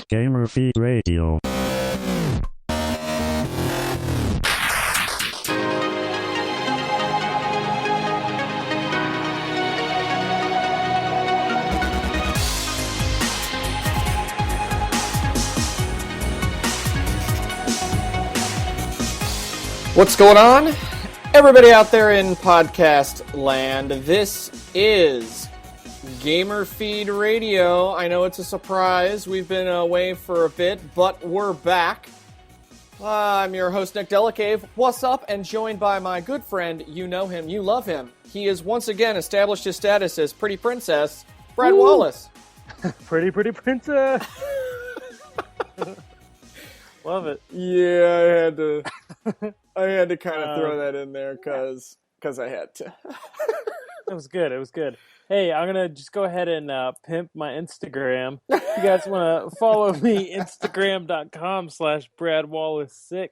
Gamer Feed Radio. What's going on? Everybody out there in podcast land, this is Gamer Feed Radio. I know it's a surprise. We've been away for a bit, but we're back. I'm your host, Nick Delacave. What's up? And joined by my good friend, you know him, you love him. He has once again established his status as Pretty Princess, Brad Wallace. Pretty princess. Love it. Yeah, I had to kind of throw that in there because I had to. It was good. Hey, I'm going to just go ahead and pimp my Instagram. If you guys want to follow me, Instagram.com/BradWallace6.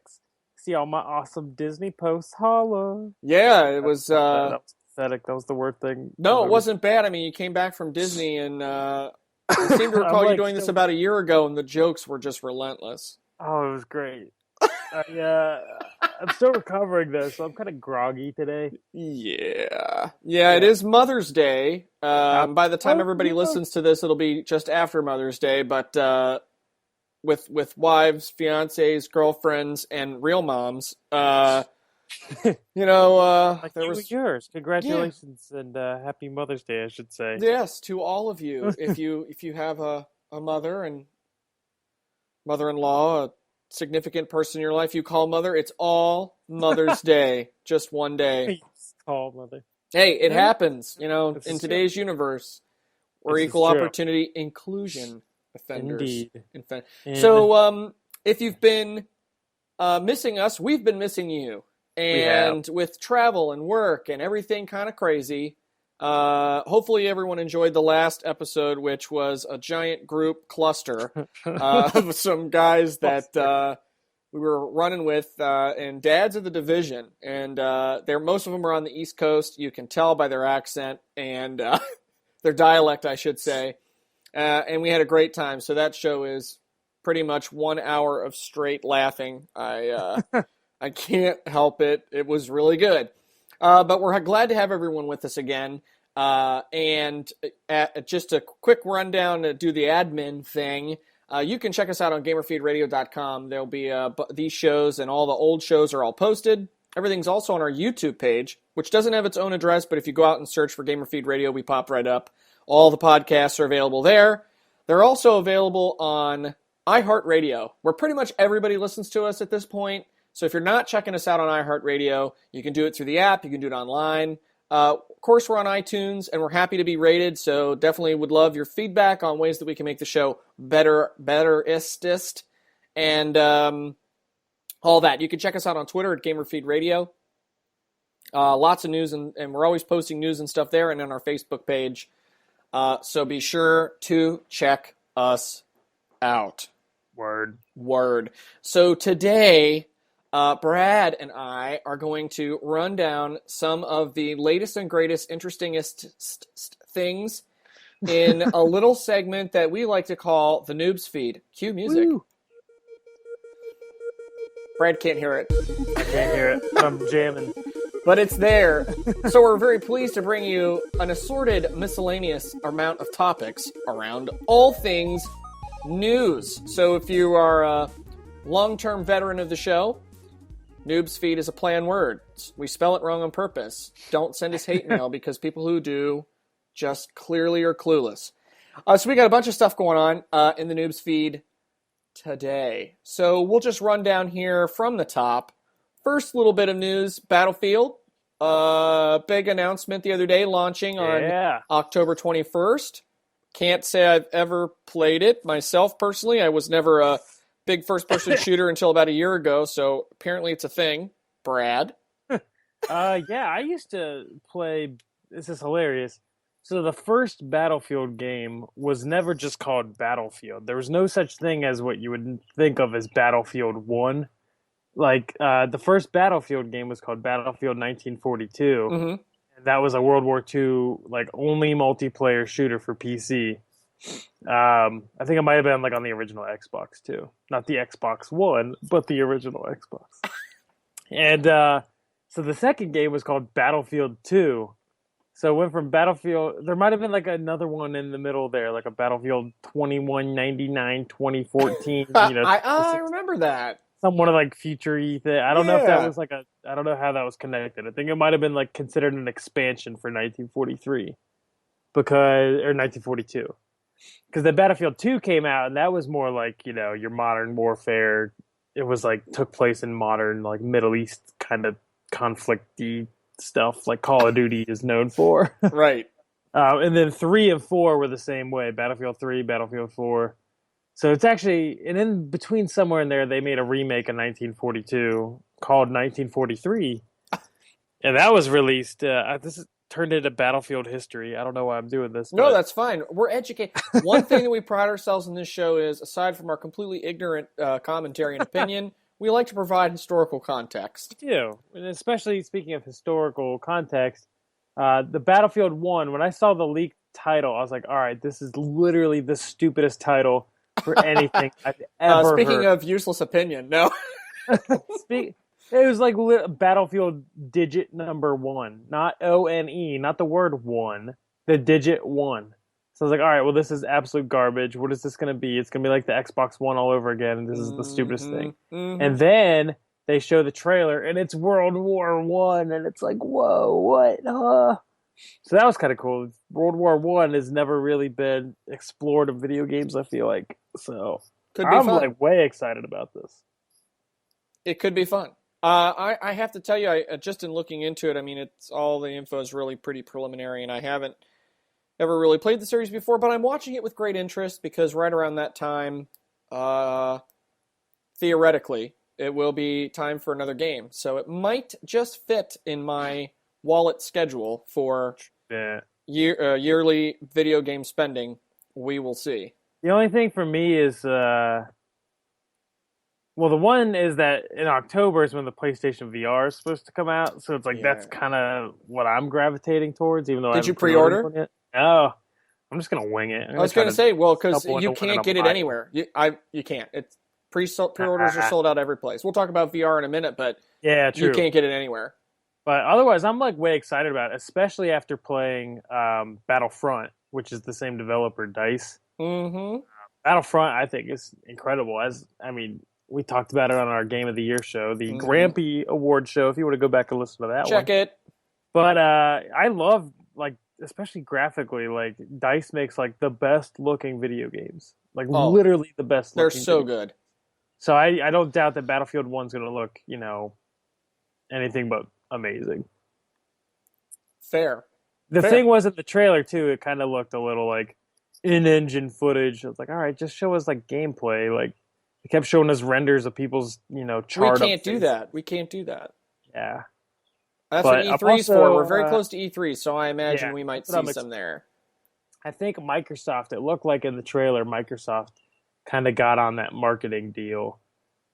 See all my awesome Disney posts. Holla. Yeah, it was... that was pathetic. That was the word thing. No, it wasn't bad. I mean, you came back from Disney, and I seem to recall you doing this about a year ago, and the jokes were just relentless. Oh, it was great. I'm still recovering though, so I'm kind of groggy today. Yeah. It is Mother's Day. By the time everybody listens to this, it'll be just after Mother's Day. But with wives, fiancés, girlfriends, and real moms, like there was yours. Congratulations and happy Mother's Day, I should say. Yes, to all of you. if you have a mother and mother-in-law, a significant person in your life you call mother, it's all Mother's Day, just one day. Call mother. Hey, it happens, in today's universe. We're equal opportunity inclusion offenders. Indeed. So, if you've been missing us, we've been missing you. And with travel and work and everything kind of crazy, hopefully everyone enjoyed the last episode, which was a giant group cluster of some guys that we were running with, and dads of the division. And most of them are on the East Coast. You can tell by their accent and their dialect, I should say. And we had a great time. So that show is pretty much 1 hour of straight laughing. I can't help it. It was really good. But we're glad to have everyone with us again. And just a quick rundown to do the admin thing. You can check us out on GamerFeedRadio.com. There'll be these shows, and all the old shows are all posted. Everything's also on our YouTube page, which doesn't have its own address, but if you go out and search for GamerFeed Radio, we pop right up. All the podcasts are available there. They're also available on iHeartRadio, where pretty much everybody listens to us at this point. So if you're not checking us out on iHeartRadio, you can do it through the app, you can do it online. Of course, we're on iTunes, and we're happy to be rated, so definitely would love your feedback on ways that we can make the show better-ist, and all that. You can check us out on Twitter at GamerFeedRadio. Lots of news, and we're always posting news and stuff there, and on our Facebook page. So be sure to check us out. Word. So today, Brad and I are going to run down some of the latest and greatest, interestingest things in a little segment that we like to call the Noob's Feed. Cue music. Woo. Brad can't hear it. I can't hear it. I'm jamming. But it's there. So we're very pleased to bring you an assorted, miscellaneous amount of topics around all things news. So if you are a long-term veteran of the show, Noob's Feed is a play on words. We spell it wrong on purpose. Don't send us hate mail because people who do just clearly are clueless. So we got a bunch of stuff going on in the Noob's Feed today. So we'll just run down here from the top. First little bit of news, Battlefield. Big announcement the other day, launching on October 21st. Can't say I've ever played it myself personally. I was never a big first-person shooter until about a year ago, so apparently it's a thing. Brad? I used to play... This is hilarious. So the first Battlefield game was never just called Battlefield. There was no such thing as what you would think of as Battlefield 1. Like, the first Battlefield game was called Battlefield 1942. Mm-hmm. And That was a World War II like only multiplayer shooter for PC. I think it might have been like on the original Xbox too, not the Xbox One, but the original Xbox. And so the second game was called Battlefield 2. So it went from Battlefield. There might have been like another one in the middle there, like a Battlefield 2199, 2014. I remember that. Some one of like future-y thing. I don't know if that was like a. I don't know how that was connected. I think it might have been like considered an expansion for 1943, or 1942, because the Battlefield 2 came out, and that was more like your modern warfare. It was like took place in modern like Middle East kind of conflict-y stuff like Call of Duty is known for. Right. And then 3 and 4 were the same way. Battlefield 3, Battlefield 4. So it's actually, and in between somewhere in there, they made a remake in 1942 called 1943. And that was released, this is turned into Battlefield history. I don't know why I'm doing this. No, that's fine. We're educated. One thing that we pride ourselves in this show is, aside from our completely ignorant commentary and opinion, we like to provide historical context. We do. And especially speaking of historical context, the Battlefield 1, when I saw the leaked title, I was like, all right, this is literally the stupidest title for anything I've ever Speaking heard. of useless opinion, no. It was like Battlefield digit number 1, not ONE, not the word one, the digit 1. So I was like, all right, well, this is absolute garbage. What is this going to be? It's going to be like the Xbox One all over again. And this is the stupidest thing. Mm-hmm. And then they show the trailer, and it's World War One, and it's like, whoa, what? So that was kind of cool. World War One has never really been explored in video games, I feel like. So I'm like way excited about this. It could be fun. I have to tell you, just in looking into it, I mean, it's all the info is really pretty preliminary, and I haven't ever really played the series before, but I'm watching it with great interest because right around that time, theoretically, it will be time for another game. So it might just fit in my wallet schedule for yearly video game spending. We will see. The only thing for me is, the one is that in October is when the PlayStation VR is supposed to come out. So it's like that's kind of what I'm gravitating towards, even though I haven't Did you pre-order it. No, I'm just gonna wing it. I was gonna say, well, because you can't get it anywhere. You can't. It's pre-orders are sold out every place. We'll talk about VR in a minute, but yeah, true. You can't get it anywhere. But otherwise, I'm like way excited about it, especially after playing Battlefront, which is the same developer, DICE. Mm-hmm. Battlefront, I think, is incredible. We talked about it on our Game of the Year show, the Grampy Award show. If you want to go back and listen to that Check it. But I love, like, especially graphically, like, DICE makes, like, the best looking video games. Like, literally the best looking. They're so good. So I don't doubt that Battlefield 1's going to look, anything but amazing. Fair. The thing was in the trailer, too, it kind of looked a little like in-engine footage. I was like, all right, just show us, like, gameplay. Like, they kept showing us renders of people's, charred We can't do that. We can't do that. Yeah. That's what E3's for. We're very close to E3, so I imagine we might see some there. I think Microsoft, it looked like in the trailer, Microsoft kind of got on that marketing deal.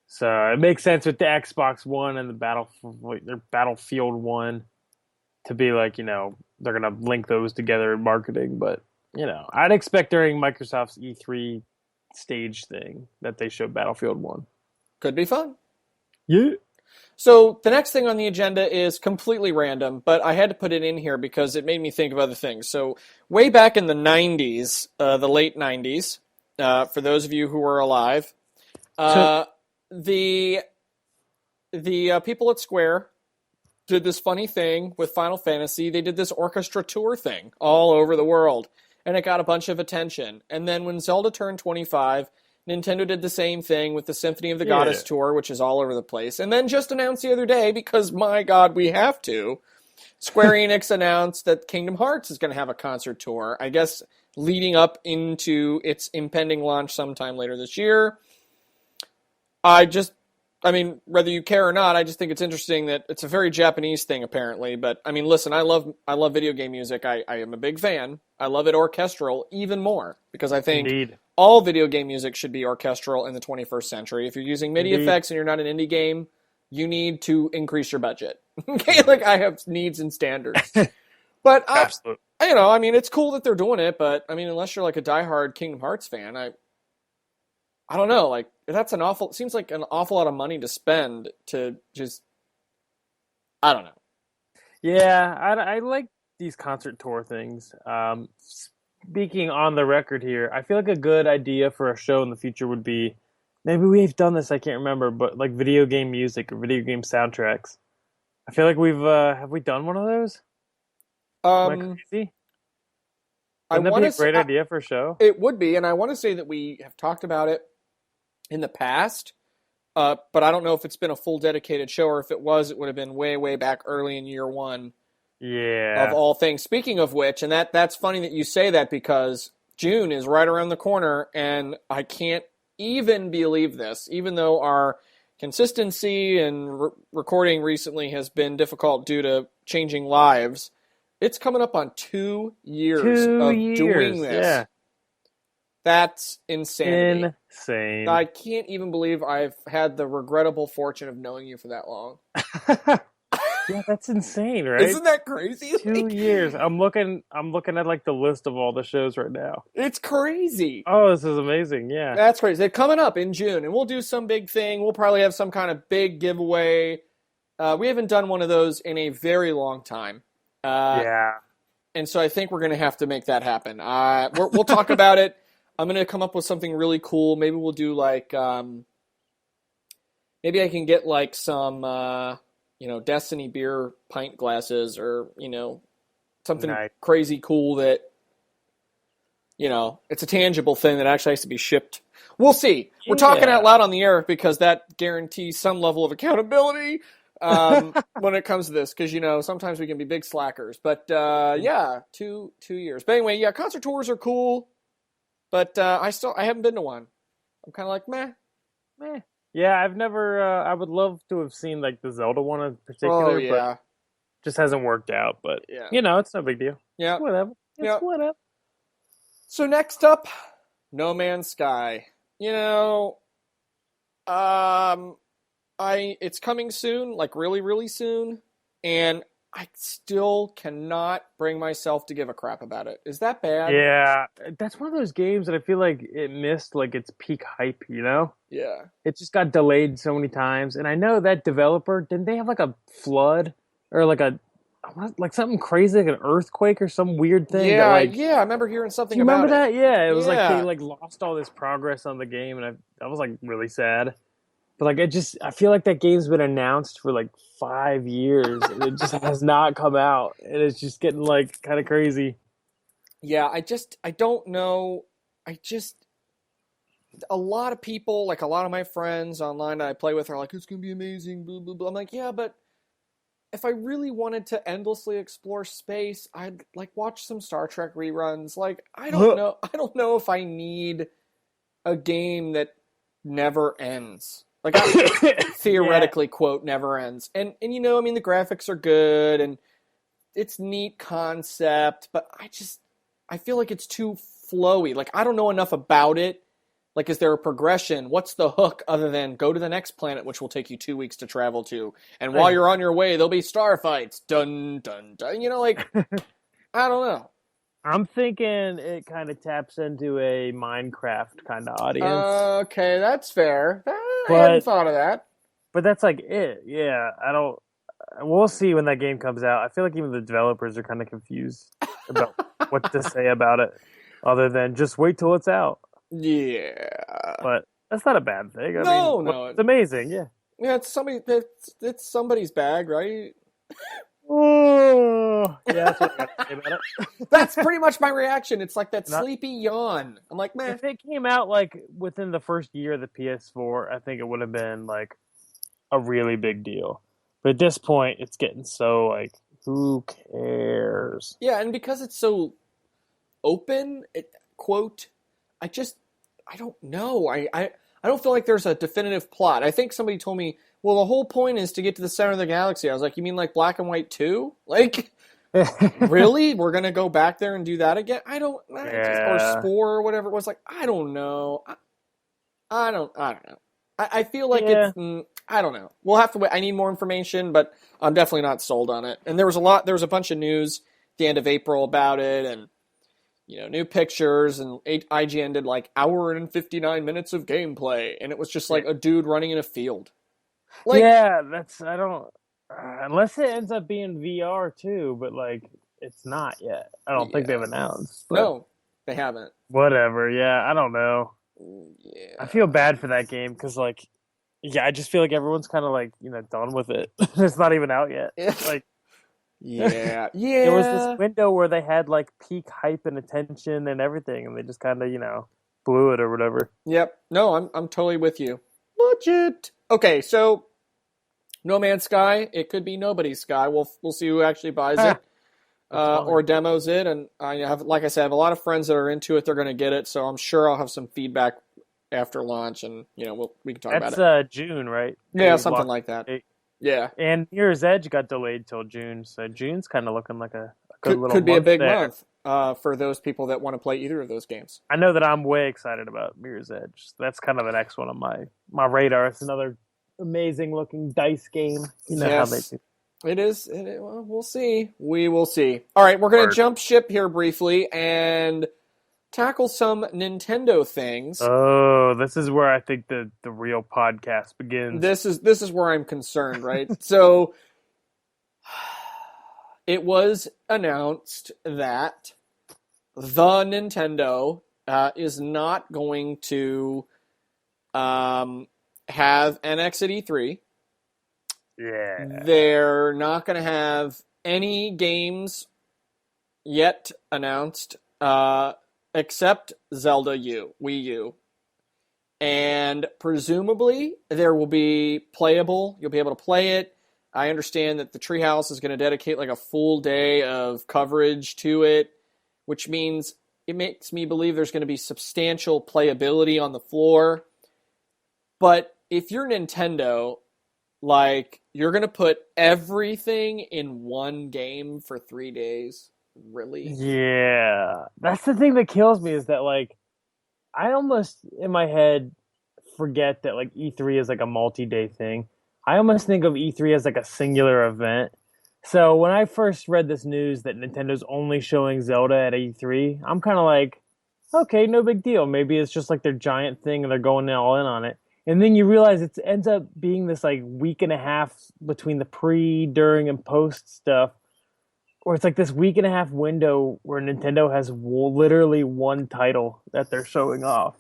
So it makes sense with the Xbox One and the Battlefield 1 to be like, they're going to link those together in marketing. But, I'd expect during Microsoft's E3 stage thing that they show Battlefield 1. Could be fun. Yeah. So the next thing on the agenda is completely random, but I had to put it in here because it made me think of other things. So way back in the 90s, the late 90s, for those of you who were alive, the people at Square did this funny thing with Final Fantasy. They did this orchestra tour thing all over the world, and it got a bunch of attention. And then when Zelda turned 25, Nintendo did the same thing with the Symphony of the Goddess tour, which is all over the place. And then just announced the other day, because my God, we have to, Square Enix announced that Kingdom Hearts is going to have a concert tour, I guess leading up into its impending launch sometime later this year. Whether you care or not, I just think it's interesting that it's a very Japanese thing, apparently. But, listen, I love video game music. I am a big fan. I love it orchestral even more, because I think all video game music should be orchestral in the 21st century. If you're using MIDI effects and you're not an indie game, you need to increase your budget. Okay, like I have needs and standards. But Absolutely. I mean, it's cool that they're doing it, but I mean, unless you're like a diehard Kingdom Hearts fan, I don't know. Like it seems like an awful lot of money to spend to just, I don't know. Yeah, I like these concert tour things. Speaking on the record here, I feel like a good idea for a show in the future would be maybe we've done this, I can't remember, but like video game music or video game soundtracks. I feel like we've have we done one of those? Am I Um, crazy? I Wouldn't that be want a to. great idea for a show? It would be, and I want to say that we have talked about it in the past. But I don't know if it's been a full dedicated show, or if it was, it would have been way, way back early in year one of Yeah. all things. Speaking of which, and that's funny that you say that because June is right around the corner, and I can't even believe this, even though our consistency and recording recently has been difficult due to changing lives. It's coming up on 2 years Two of doing years. this. Yeah. That's insanity. Insane. I can't even believe I've had the regrettable fortune of knowing you for that long. Yeah, that's insane, right? Isn't that crazy? 2 years. I'm looking at like the list of all the shows right now. It's crazy. Oh, this is amazing. Yeah. That's crazy. They're coming up in June, and we'll do some big thing. We'll probably have some kind of big giveaway. We haven't done one of those in a very long time. Yeah. And so I think we're going to have to make that happen. We'll talk about it. I'm going to come up with something really cool. Maybe we'll do like, maybe I can get like some, Destiny beer pint glasses or, something Nice. crazy cool that, it's a tangible thing that actually has to be shipped. We'll see. We're talking Yeah. out loud on the air because that guarantees some level of accountability when it comes to this. Because, sometimes we can be big slackers. But, yeah, 2 years. But anyway, yeah, concert tours are cool. But I haven't been to one. I'm kind of like, meh. Yeah, I've never. I would love to have seen like the Zelda one in particular, Oh, yeah. but just hasn't worked out. But Yeah. it's no big deal. Yeah. It's whatever. It's Yeah. whatever. So next up, No Man's Sky. It's coming soon, like really, really soon, and I still cannot bring myself to give a crap about it. Is that bad? Yeah, that's one of those games that I feel like it missed like its peak hype. Yeah. It just got delayed so many times, and I know that developer didn't they have like a flood or like something crazy like an earthquake or some weird thing? Yeah, that, like, yeah, I remember hearing something do you remember about that? Yeah, it was like they Yeah. like lost all this progress on the game, and that was like really sad. But like I feel like that game's been announced for like 5 years, and it just has not come out, and it's just getting like kind of crazy. Yeah, I don't know. A lot of people, like a lot of my friends online that I play with are like, it's going to be amazing, blah, blah, blah. I'm like, yeah, but if I really wanted to endlessly explore space, I'd like watch some Star Trek reruns. Like, I don't know. I don't know if I need a game that never ends. Like, theoretically, quote, never ends. And I mean, the graphics are good and it's neat concept, but I feel like it's too flowy. Like, I don't know enough about it. Like, is there a progression? What's the hook other than go to the next planet, which will take you 2 weeks to travel to? And while you're on your way, there'll be star fights. Dun, dun, dun. I don't know. I'm thinking it kind of taps into a Minecraft kind of audience. Okay, that's fair. I But- hadn't thought of that. But that's like it. Yeah, I don't. We'll see when that game comes out. I feel like even the developers are kind of confused about what to say about it, other than just wait till it's out. Yeah. But that's not a bad thing. I No, mean, no. it's amazing. Yeah. Yeah, it's somebody's bag, right? Oh, yeah, that's what I got to say about it. That's pretty much my reaction. It's like that Not- sleepy yawn. I'm like, man. If it came out like within the first year of the PS4, I think it would have been like a really big deal. But at this point, it's getting so like, who cares? Yeah, and because it's so open, quote, I don't know. I don't feel like there's a definitive plot. I think somebody told me, well, the whole point is to get to the center of the galaxy. I was like, you mean like Black and White 2? Like, really? We're going to go back there and do that again? Or Spore or whatever it was. Like, I don't know. I don't know. I feel like I don't know. We'll have to wait. I need more information, but I'm definitely not sold on it. And there was a bunch of news the end of April about it, and new pictures, and IGN did like hour and 59 minutes of gameplay, and it was just like a dude running in a field. Like, yeah, I don't, unless it ends up being VR too, but like, it's not yet. I don't think they've announced. But no, they haven't. whatever, yeah, I don't know. Yeah. I feel bad for that game because, like, yeah, I just feel like everyone's kind of like, done with it. It's not even out yet. Like, yeah. there was this window where they had like peak hype and attention and everything, and they just kind of, blew it or whatever. Yep. No, I'm totally with you. Legit. Okay, so No Man's Sky. It could be nobody's Sky. We'll see who actually buys it or demos it. And I have, like I said, I have a lot of friends that are into it. They're going to get it, so I'm sure I'll have some feedback after launch, and we can talk about it. That's June, right? Yeah, something like that. Yeah. And Mirror's Edge got delayed till June, so June's kind of looking like a good little could be a big there. month for those people that want to play either of those games. I know that I'm way excited about Mirror's Edge. That's kind of the next one on my radar. It's another amazing looking dice game. How they do. It is. Well, we'll see. We will see. All right, we're going to jump ship here briefly and tackle some Nintendo things. Oh, this is where I think the real podcast begins. This is where I'm concerned, right? So it was announced that the Nintendo is not going to have NX at E3. Yeah. They're not going to have any games yet announced except Zelda Wii U. And presumably there will be playable. You'll be able to play it. I understand that the Treehouse is going to dedicate like a full day of coverage to it, which means it makes me believe there's going to be substantial playability on the floor. But if you're Nintendo, like, you're going to put everything in one game for 3 days? Really? Yeah. That's the thing that kills me is that, like, I almost, in my head, forget that, like, E3 is, like, a multi-day thing. I almost think of E3 as, like, a singular event. So when I first read this news that Nintendo's only showing Zelda at E3, I'm kind of like, okay, no big deal. Maybe it's just, like, their giant thing and they're going all in on it. And then you realize it ends up being this, like, week and a half between the pre, during, and post stuff, or it's like this week and a half window where Nintendo has literally one title that they're showing off.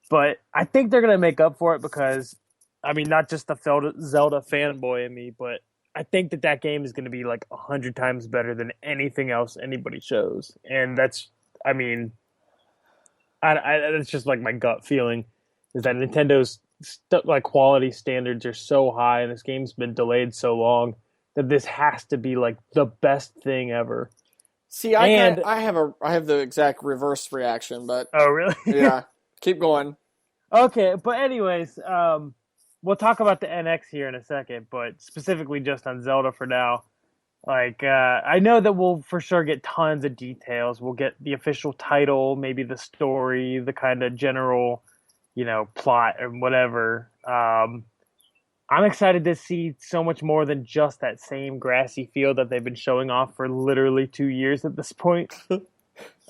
But I think they're going to make up for it because, I mean, not just the Zelda fanboy in me, but I think that game is going to be like 100 times better than anything else anybody shows. And that's, I mean, it's just like my gut feeling is that Nintendo's like quality standards are so high and this game's been delayed so long that this has to be like the best thing ever. See, I have the exact reverse reaction, but oh really? Yeah, keep going. Okay, but anyways, we'll talk about the NX here in a second, but specifically just on Zelda for now. Like, I know that we'll for sure get tons of details. We'll get the official title, maybe the story, the kind of general, plot and whatever. I'm excited to see so much more than just that same grassy field that they've been showing off for literally 2 years at this point.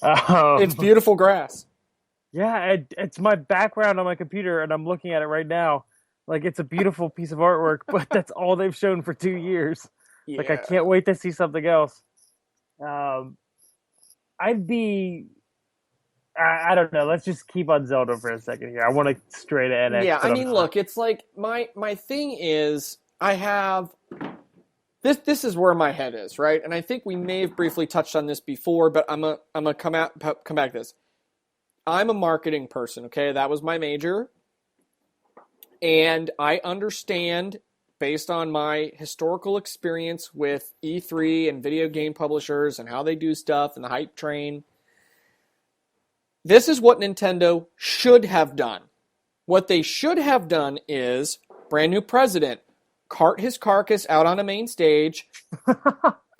It's beautiful grass. Yeah, it's my background on my computer, and I'm looking at it right now. Like, it's a beautiful piece of artwork, but that's all they've shown for 2 years. Yeah. Like, I can't wait to see something else. I'd be... I don't know. Let's just keep on Zelda for a second here. I want to stray to NX. Yeah, I mean, look, it's like my thing is I have this is where my head is, right? And I think we may have briefly touched on this before, but I'm gonna come back to this. I'm a marketing person, okay? That was my major, and I understand based on my historical experience with E3 and video game publishers and how they do stuff and the hype train. This is what Nintendo should have done. What they should have done is brand new president, cart his carcass out on a main stage,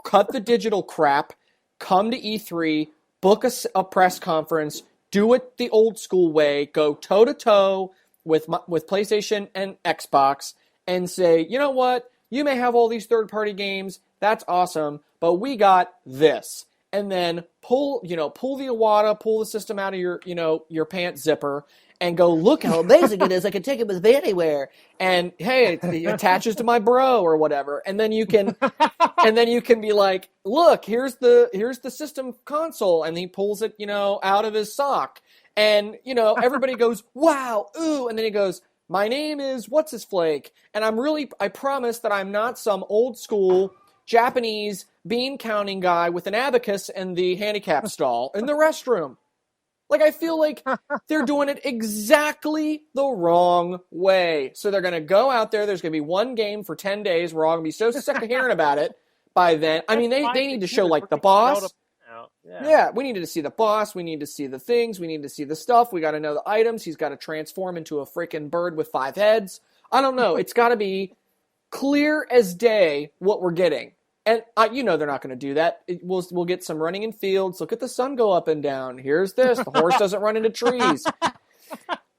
cut the digital crap, come to E3, book a press conference, do it the old school way, go toe-to-toe with PlayStation and Xbox, and say, you know what? You may have all these third-party games. That's awesome. But we got this. And then pull the Iwata, pull the system out of your pants zipper and go, look how amazing it is. I can take it with me anywhere. And hey, it attaches to my bro or whatever. And then you can be like, look, here's the system console. And he pulls it, out of his sock. And, everybody goes, wow, ooh. And then he goes, my name is what's his flake. And I promise that I'm not some old school Japanese bean counting guy with an abacus in the handicap stall in the restroom. Like, I feel like they're doing it exactly the wrong way. So they're going to go out there. There's going to be one game for 10 days. We're all going to be so sick of hearing about it by then. I mean, they need to show, like, the boss. Yeah, we needed to see the boss. We need to see the things. We need to see the stuff. We got to know the items. He's got to transform into a freaking bird with 5 heads. I don't know. It's got to be clear as day what we're getting. And they're not going to do that. We'll get some running in fields. Look at the sun go up and down. Here's this. The horse doesn't run into trees.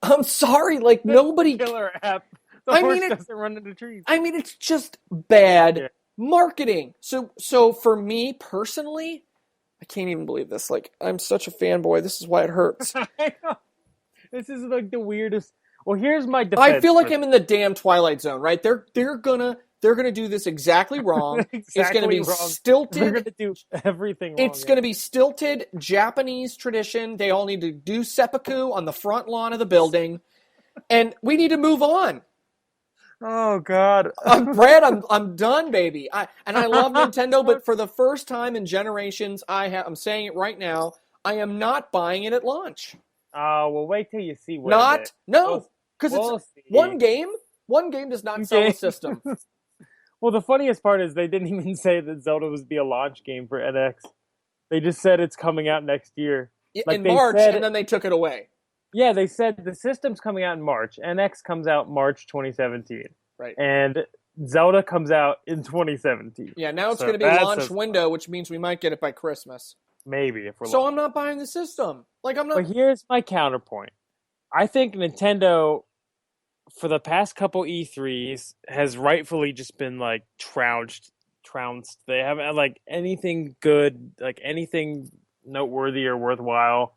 I'm sorry, like nobody. Killer app. The horse doesn't run into trees. I mean, it's just bad marketing. So for me personally, I can't even believe this. Like, I'm such a fanboy. This is why it hurts. I know. This is like the weirdest. Well, here's my defense. I feel like I'm in the damn Twilight Zone, right? They're gonna do this exactly wrong. It's gonna be stilted. They're gonna do everything wrong. It's gonna be stilted Japanese tradition. They all need to do seppuku on the front lawn of the building, and we need to move on. Oh God, Brad, I'm done, baby. I love Nintendo, but for the first time in generations, I'm saying it right now. I am not buying it at launch. Oh, well, wait till you see what. Because it's one game. One game does not sell a system. Well, the funniest part is they didn't even say that Zelda was be a launch game for NX. They just said it's coming out next year. In March, and then they took it away. Yeah, they said the system's coming out in March. NX comes out March 2017. Right. And Zelda comes out in 2017. Yeah, now it's going to be launch window, which means we might get it by Christmas. Maybe, if we're So I'm not buying the system. Like, I'm not... But here's my counterpoint. I think Nintendo, for the past couple E3s, has rightfully just been like trounced. They haven't had like anything good, like anything noteworthy or worthwhile.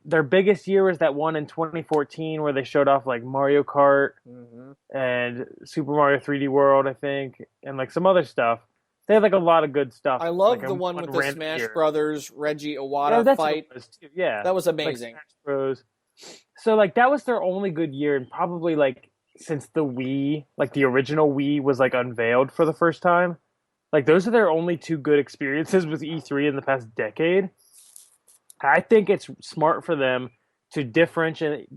Their biggest year was that one in 2014 where they showed off like Mario Kart and Super Mario 3D World, I think, and like some other stuff. They had like a lot of good stuff. I love the one with the Smash Brothers Reggie Iwata fight. Yeah, that was amazing. Like Smash Bros. So like that was their only good year, and probably like since the Wii, like the original Wii was like unveiled for the first time. Like those are their only two good experiences with E3 in the past decade. I think it's smart for them to differentiate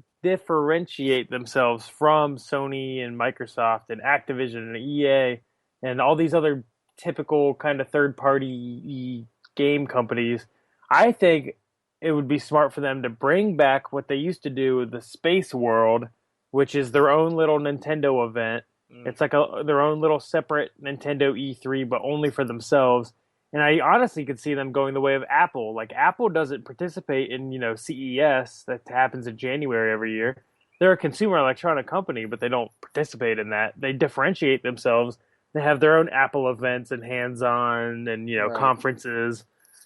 themselves from Sony and Microsoft and Activision and EA and all these other typical kind of third-party game companies. I think it would be smart for them to bring back what they used to do, the Space World, which is their own little Nintendo event. It's like their own little separate Nintendo E3, but only for themselves. And I honestly could see them going the way of Apple. Like, Apple doesn't participate in, CES that happens in January every year. They're a consumer electronic company, but they don't participate in that. They differentiate themselves. They have their own Apple events and hands-on and, right. Conferences.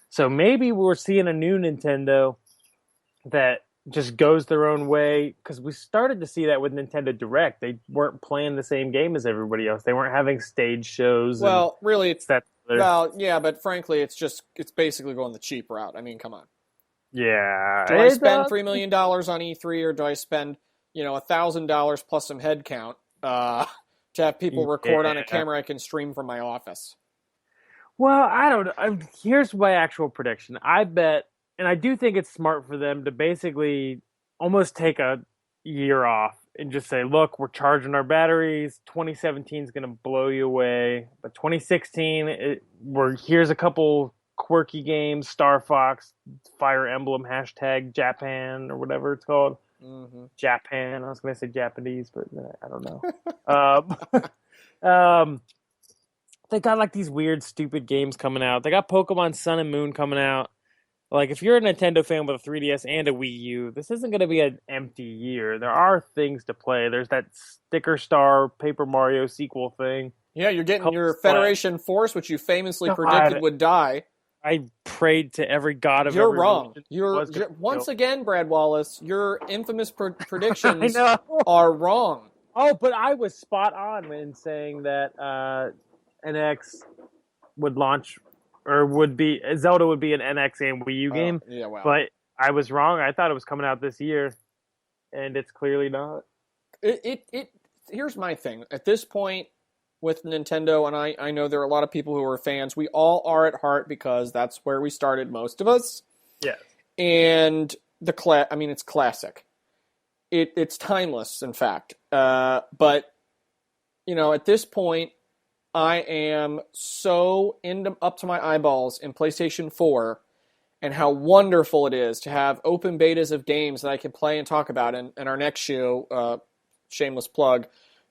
So maybe we're seeing a new Nintendo that just goes their own way. Because we started to see that with Nintendo Direct. They weren't playing the same game as everybody else. They weren't having stage shows. Well, really, it's that. Well, yeah, but frankly, it's basically going the cheap route. I mean, come on. Yeah. Do I spend $3 million on E3, or do I spend, $1,000 plus some head count to have people record on a camera I can stream from my office? Well, I don't know. Here's my actual prediction. I bet, and I do think it's smart for them to basically almost take a year off and just say, look, we're charging our batteries. 2017 is going to blow you away. But 2016, here's a couple quirky games, Star Fox, Fire Emblem, hashtag Japan, or whatever it's called. Mm-hmm. Japan. I was going to say Japanese, but I don't know. They got like these weird, stupid games coming out. They got Pokemon Sun and Moon coming out. Like, if you're a Nintendo fan with a 3DS and a Wii U, this isn't going to be an empty year. There are things to play. There's that Sticker Star Paper Mario sequel thing. Yeah, you're getting your post-play. Federation Force, which you famously predicted God, would die. I prayed to every god of You're every wrong. religion You're, was going you're to once kill. again, Brad Wallace. Your infamous I predictions know. are wrong. Oh, but I was spot on in saying that NX would launch, or would be Zelda would be an NX and Wii U Oh, game. yeah, wow. But I was wrong. I thought it was coming out this year, and it's clearly not. Here's my thing. At this point with Nintendo, and I know there are a lot of people who are fans. We all are at heart because that's where we started, most of us. Yes. And it's classic. It's timeless, in fact. But at this point, I am so up to my eyeballs in PlayStation 4 and how wonderful it is to have open betas of games that I can play and talk about. And our next show, shameless plug,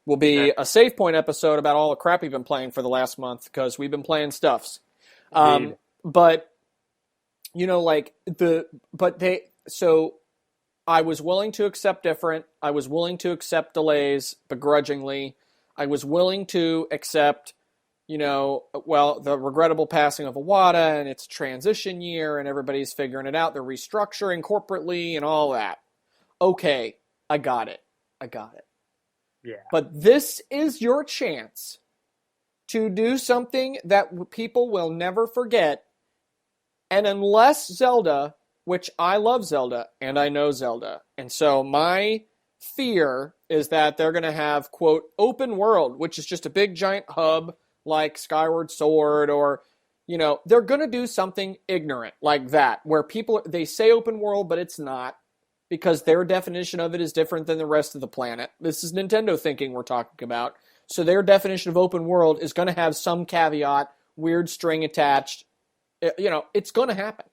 will be a Save Point episode about all the crap we've been playing for the last month because we've been playing stuffs. But so I was willing to accept different. I was willing to accept delays begrudgingly. I was willing to accept, the regrettable passing of Iwata, and it's a transition year, and everybody's figuring it out. They're restructuring corporately and all that. Okay, I got it. Yeah. But this is your chance to do something that people will never forget. And unless Zelda, which I love Zelda, and I know Zelda, and so my fear is that they're going to have, quote, open world, which is just a big giant hub like Skyward Sword, or, they're going to do something ignorant like that, where they say open world, but it's not, because their definition of it is different than the rest of the planet. This is Nintendo thinking we're talking about. So their definition of open world is going to have some caveat, weird string attached. It's going to happen.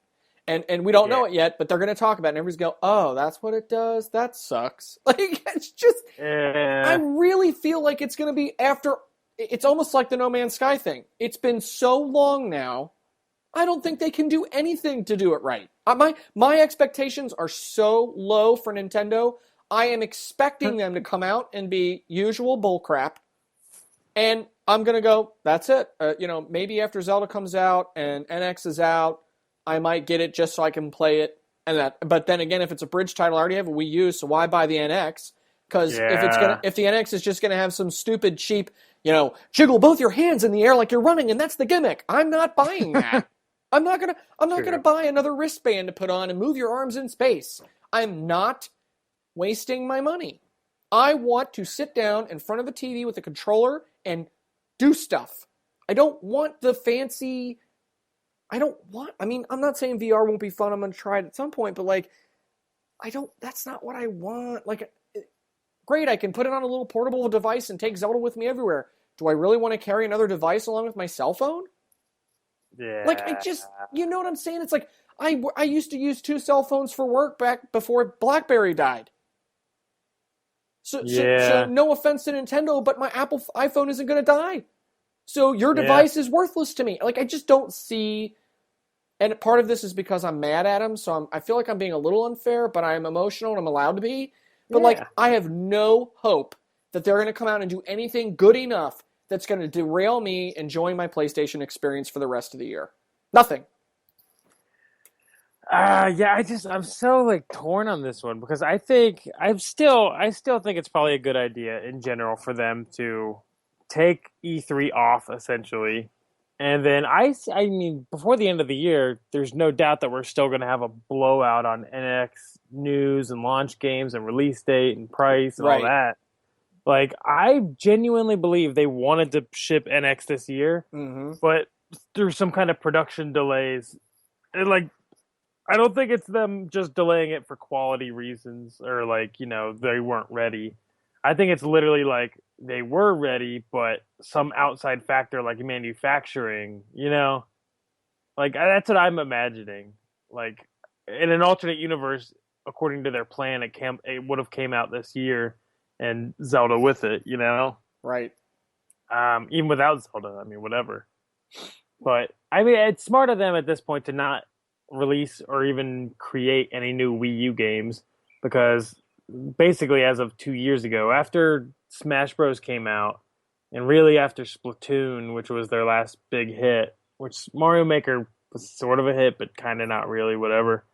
And we don't know it yet, but they're going to talk about it, and everybody's go, oh, that's what it does? That sucks. It's just, I really feel like it's going to be it's almost like the No Man's Sky thing. It's been so long now, I don't think they can do anything to do it right. My expectations are so low for Nintendo. I am expecting them to come out and be usual bullcrap, and I'm going to go, that's it. Maybe after Zelda comes out and NX is out, I might get it just so I can play it. But then again, if it's a bridge title, I already have a Wii U, so why buy the NX? Because if the NX is just gonna have some stupid, cheap, jiggle both your hands in the air like you're running, and that's the gimmick, I'm not buying that. I'm not gonna buy another wristband to put on and move your arms in space. I'm not wasting my money. I want to sit down in front of a TV with a controller and do stuff. I don't want the fancy. I'm not saying VR won't be fun. I'm going to try it at some point, but that's not what I want. Great, I can put it on a little portable device and take Zelda with me everywhere. Do I really want to carry another device along with my cell phone? Yeah. You know what I'm saying? It's like, I used to use 2 cell phones for work back before BlackBerry died. So no offense to Nintendo, but my Apple iPhone isn't going to die. So your device is worthless to me. I just don't see. And part of this is because I'm mad at him, so I feel like I'm being a little unfair, but I'm emotional and I'm allowed to be. But I have no hope that they're going to come out and do anything good enough that's going to derail me enjoying my PlayStation experience for the rest of the year. Nothing. I'm so torn on this one because I still think it's probably a good idea in general for them to take E3 off essentially, and then I mean before the end of the year, there's no doubt that we're still going to have a blowout on NX news and launch games and release date and price and all that. I genuinely believe they wanted to ship NX this year, but through some kind of production delays, and I don't think it's them just delaying it for quality reasons or they weren't ready. I think it's literally they were ready, but some outside factor like manufacturing, that's what I'm imagining. In an alternate universe, according to their plan, it would have came out this year, and Zelda with it, Right. Even without Zelda, I mean, whatever. But I mean, it's smart of them at this point to not release or even create any new Wii U games because basically as of 2 years ago, after Smash Bros came out And really after Splatoon, which was their last big hit, which Mario Maker was sort of a hit, but kind of not really, whatever.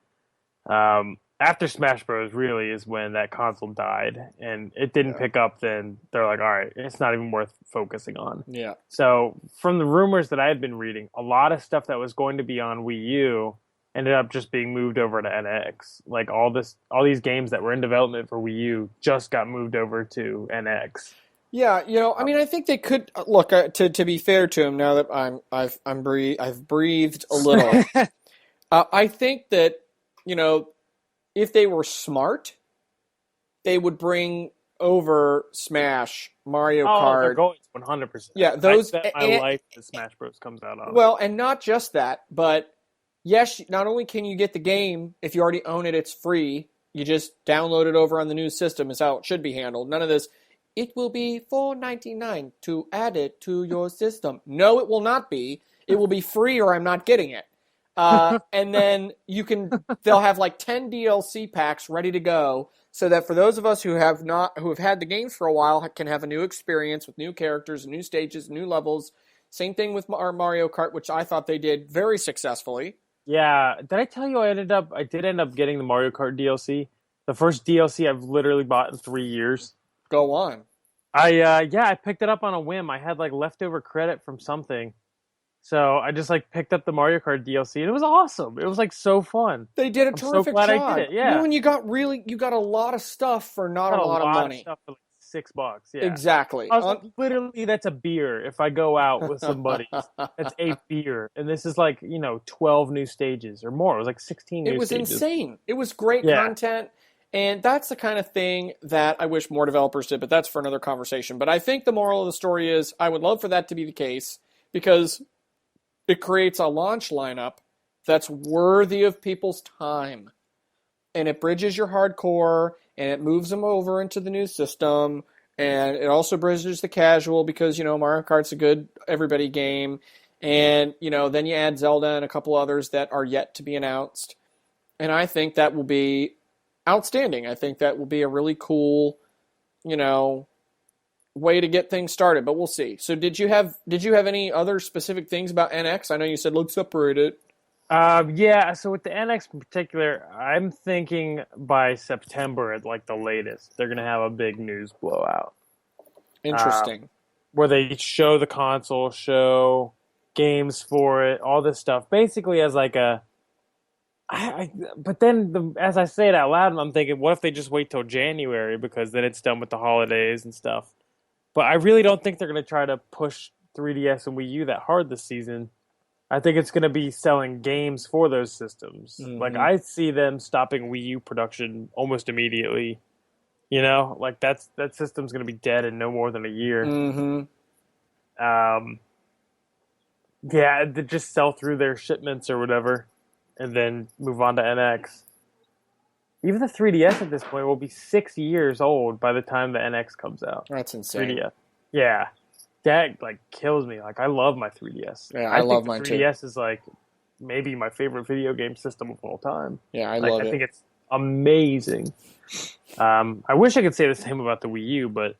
After Smash Bros. Really is when that console died, and it didn't pick up. Then they're like, all right, it's not even worth focusing on. Yeah. So from the rumors that I had been reading, a lot of stuff that was going to be on Wii U ended up just being moved over to NX. Like all these games that were in development for Wii U just got moved over to NX. Yeah, I mean, I think they could look to be fair to him. Now that I've breathed a little, I think that if they were smart, they would bring over Smash, Mario Kart. They're going 100%. Yeah, those. I bet my life that Smash Bros. Comes out on. Well, and not just that, but yes, not only can you get the game if you already own it, it's free. You just download it over on the new system. Is how it should be handled. None of this. It will be $4.99 to add it to your system. No, it will not be. It will be free, or I'm not getting it. And then they'll have like 10 DLC packs ready to go, so that for those of us who have had the games for a while can have a new experience with new characters, new stages, new levels. Same thing with our Mario Kart, which I thought they did very successfully. Yeah, did I tell you I did end up getting the Mario Kart DLC? The first DLC I've literally bought in 3 years. Go on. I picked it up on a whim. I had like leftover credit from something. So I just like picked up the Mario Kart DLC, and it was awesome. It was like so fun. They did a terrific job. I did it. Yeah, and you got a lot of stuff for not a lot of money. Stuff for like $6. Yeah, exactly. I was like, literally, that's a beer. If I go out with somebody, that's a beer, and this is like 12 new stages or more. It was like 16. It was insane. It was great content, and that's the kind of thing that I wish more developers did. But that's for another conversation. But I think the moral of the story is I would love for that to be the case, because it creates a launch lineup that's worthy of people's time. And it bridges your hardcore, and it moves them over into the new system, and it also bridges the casual, because, Mario Kart's a good everybody game. And, then you add Zelda and a couple others that are yet to be announced. And I think that will be outstanding. I think that will be a really cool, way to get things started, but we'll see. So did you have any other specific things about NX? I know you said let's separate it. So with the NX in particular, I'm thinking by September at like the latest, they're gonna have a big news blowout. Interesting. Where they show the console, show games for it, all this stuff, basically as like a. But then, as I say it out loud, I'm thinking, what if they just wait till January, because then it's done with the holidays and stuff. But I really don't think they're going to try to push 3DS and Wii U that hard this season. I think it's going to be selling games for those systems. Mm-hmm. Like, I see them stopping Wii U production almost immediately. Like that system's going to be dead in no more than a year. Mm-hmm. They just sell through their shipments or whatever, and then move on to NX. Even the 3DS at this point will be 6 years old by the time the NX comes out. That's insane. 3DS. Yeah. That kills me. I love my 3DS. Yeah, I love mine too. 3DS is maybe my favorite video game system of all time. Yeah, I love it. I think it's amazing. I wish I could say the same about the Wii U, but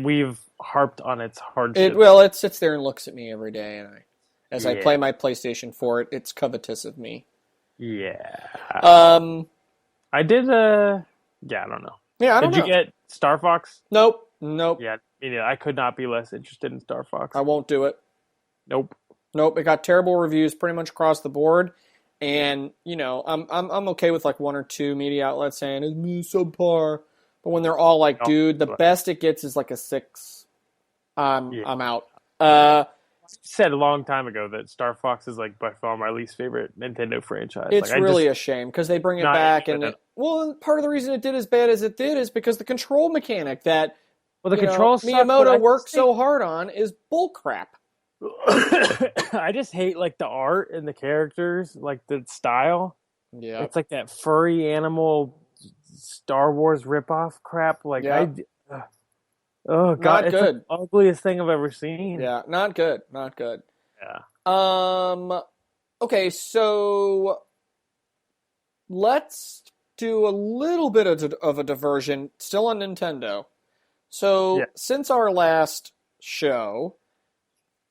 we've harped on its hardship. It sits there and looks at me every day, and I play my PlayStation 4, it's covetous of me. Yeah. I did. I don't know. Yeah, I don't know. Did you get Star Fox? Nope. Yeah, I could not be less interested in Star Fox. I won't do it. Nope. It got terrible reviews pretty much across the board, and I'm okay with one or two media outlets saying it's subpar, but when they're all dude, the best it gets is a 6. I'm out. Said a long time ago that Star Fox is by far my least favorite Nintendo franchise. It's really a shame because they bring it back, and part of the reason it did as bad as it did is because the control mechanic that Miyamoto worked so hard on is bullcrap. I just hate the art and the characters, the style. Yeah, it's that furry animal Star Wars ripoff crap. Oh god, not good. It's the ugliest thing I've ever seen. Yeah, not good. Not good. Yeah. Okay, so let's do a little bit of a diversion, still on Nintendo. So since our last show,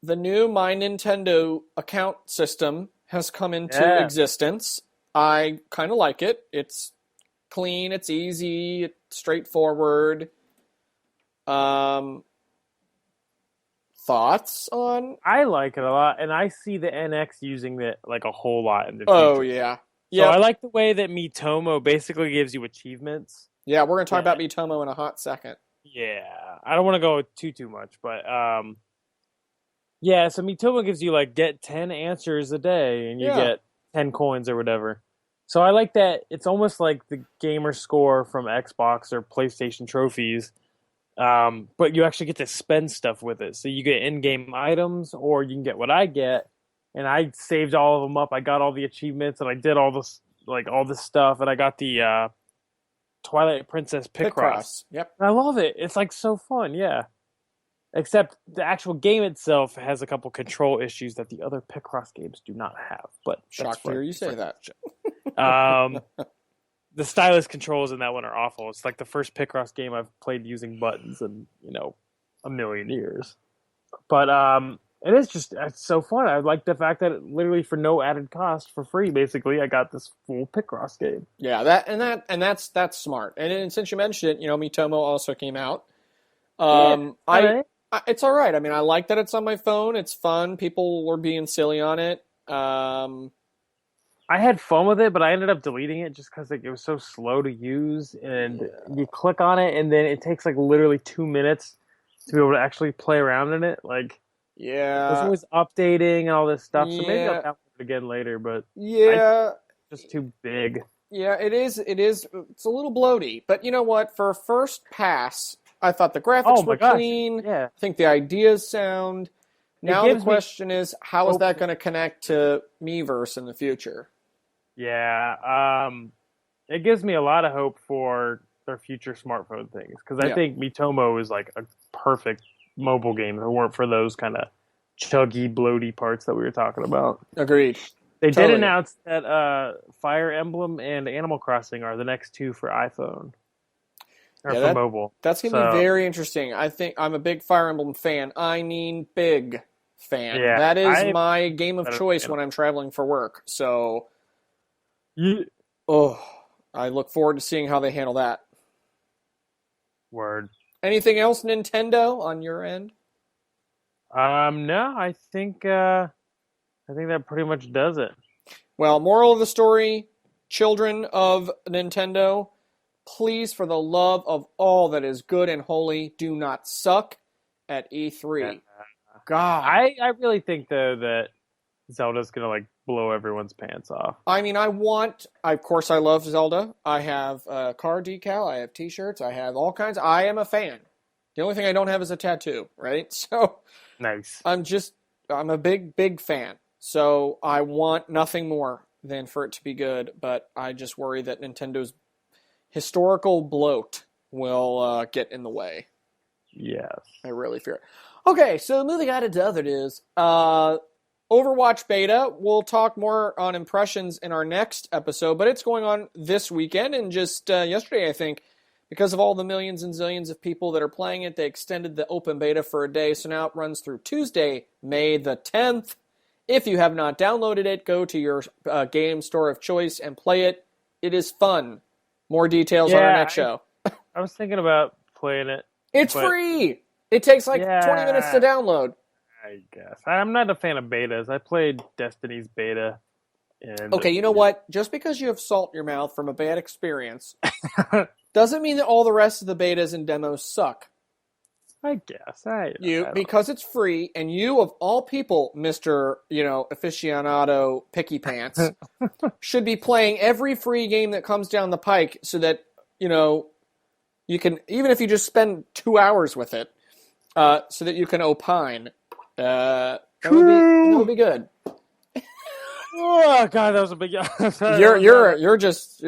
the new My Nintendo account system has come into existence. I kind of like it. It's clean, it's easy, it's straightforward. Thoughts on? I like it a lot, and I see the NX using it like a whole lot in the future. Oh, yeah. So I like the way that Miitomo basically gives you achievements. Yeah, we're going to talk about Miitomo in a hot second. Yeah, I don't want to go too much, but yeah, so Miitomo gives you like get 10 answers a day and you get 10 coins or whatever. So I like that. It's almost like the gamer score from Xbox or PlayStation trophies, but you actually get to spend stuff with it. So you get in-game items, or you can get what I get, and I saved all of them up. I got all the achievements, and I did all this stuff, and I got the Twilight Princess Picross. Yep, I love it. It's like so fun. Yeah. Except the actual game itself has a couple control issues that the other Picross games do not have. But shocked to hear you say that. The stylus controls in that one are awful. It's like the first Picross game I've played using buttons in, a million years. But it's so fun. I like the fact that literally for no added cost, for free, basically, I got this full Picross game. Yeah, that's smart. And since you mentioned it, Miitomo also came out. It's all right. I mean, I like that it's on my phone. It's fun. People were being silly on it. I had fun with it, but I ended up deleting it just because it was so slow to use. And you click on it, and then it takes like literally 2 minutes to be able to actually play around in it. Like, it's always updating and all this stuff. So maybe I'll download it again later. But it's just too big. Yeah, it is. It's a little bloaty. But you know what? For a first pass, I thought the graphics were clean. Yeah. I think the ideas sound. Now the question is, how is that going to connect to Miiverse in the future? Yeah, it gives me a lot of hope for their future smartphone things, because I think Miitomo is like a perfect mobile game if it weren't for those kind of chuggy, bloaty parts that we were talking about. Agreed. They did announce that Fire Emblem and Animal Crossing are the next two for iPhone. For mobile. That's going to be very interesting. I think I'm a big Fire Emblem fan. Big fan. Yeah, that is my game of choice when I'm traveling for work. So, I look forward to seeing how they handle that. Word. Anything else Nintendo on your end? No, I think that pretty much does it. Well, moral of the story, children of Nintendo, please, for the love of all that is good and holy, do not suck at E3. God. I really think, though, that Zelda's going to, blow everyone's pants off. I mean, of course I love Zelda. I have a car decal. I have T-shirts. I have all kinds. I am a fan. The only thing I don't have is a tattoo, right? So, nice. I'm a big fan. So I want nothing more than for it to be good, but I just worry that Nintendo's historical bloat will get in the way. Yes. I really fear it. Okay, so moving on to other news. Overwatch beta. We'll talk more on impressions in our next episode, but it's going on this weekend, and just yesterday, I think, because of all the millions and zillions of people that are playing it, they extended the open beta for a day, so now it runs through Tuesday, May the 10th. If you have not downloaded it, go to your game store of choice and play it. It is fun. More details on our next show. I was thinking about playing it. It's free! It takes 20 minutes to download. I guess. I'm not a fan of betas. I played Destiny's beta. Okay, you know what? Just because you have salt in your mouth from a bad experience doesn't mean that all the rest of the betas and demos suck. I guess. Because it's free, and you, of all people, Mr. Aficionado Picky Pants, should be playing every free game that comes down the pike so that, you can, even if you just spend 2 hours with it, so that you can opine. That would be good. Oh God, that was a big. You're just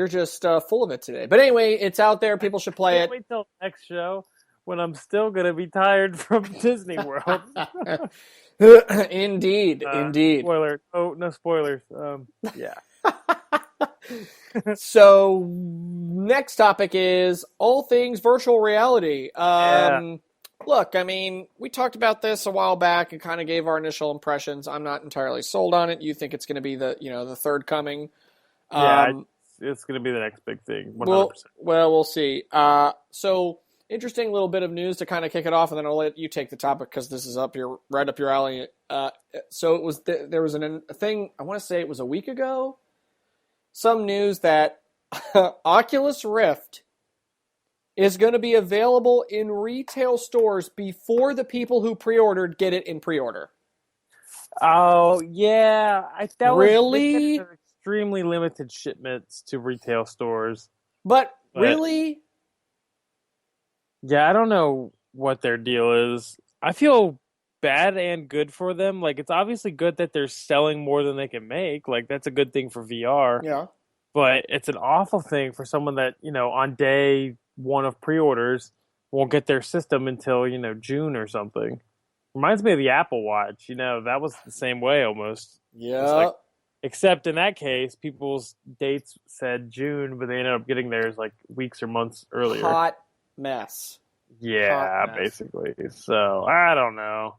full of it today. But anyway, it's out there. People should play it. Wait till next show when I'm still gonna be tired from Disney World. Indeed. Spoiler. Oh, no spoilers. Yeah. So next topic is all things virtual reality. look, I mean, we talked about this a while back and kind of gave our initial impressions. I'm not entirely sold on it. You think it's going to be the third coming. Yeah, it's going to be the next big thing, 100%. Well, we'll see. So interesting little bit of news to kind of kick it off, and then I'll let you take the topic because this is right up your alley. So it was there was a thing, I want to say it was a week ago, some news that Oculus Rift is going to be available in retail stores before the people who pre-ordered get it in pre-order. Oh yeah, that really was extremely limited shipments to retail stores. But really, yeah, I don't know what their deal is. I feel bad and good for them. Like, it's obviously good that they're selling more than they can make. Like, that's a good thing for VR. Yeah. But it's an awful thing for someone that, on day one of pre-orders won't get their system until, June or something. Reminds me of the Apple Watch. That was the same way almost. Yeah. Except in that case, people's dates said June, but they ended up getting theirs like weeks or months earlier. Hot mess. Yeah, basically. So I don't know.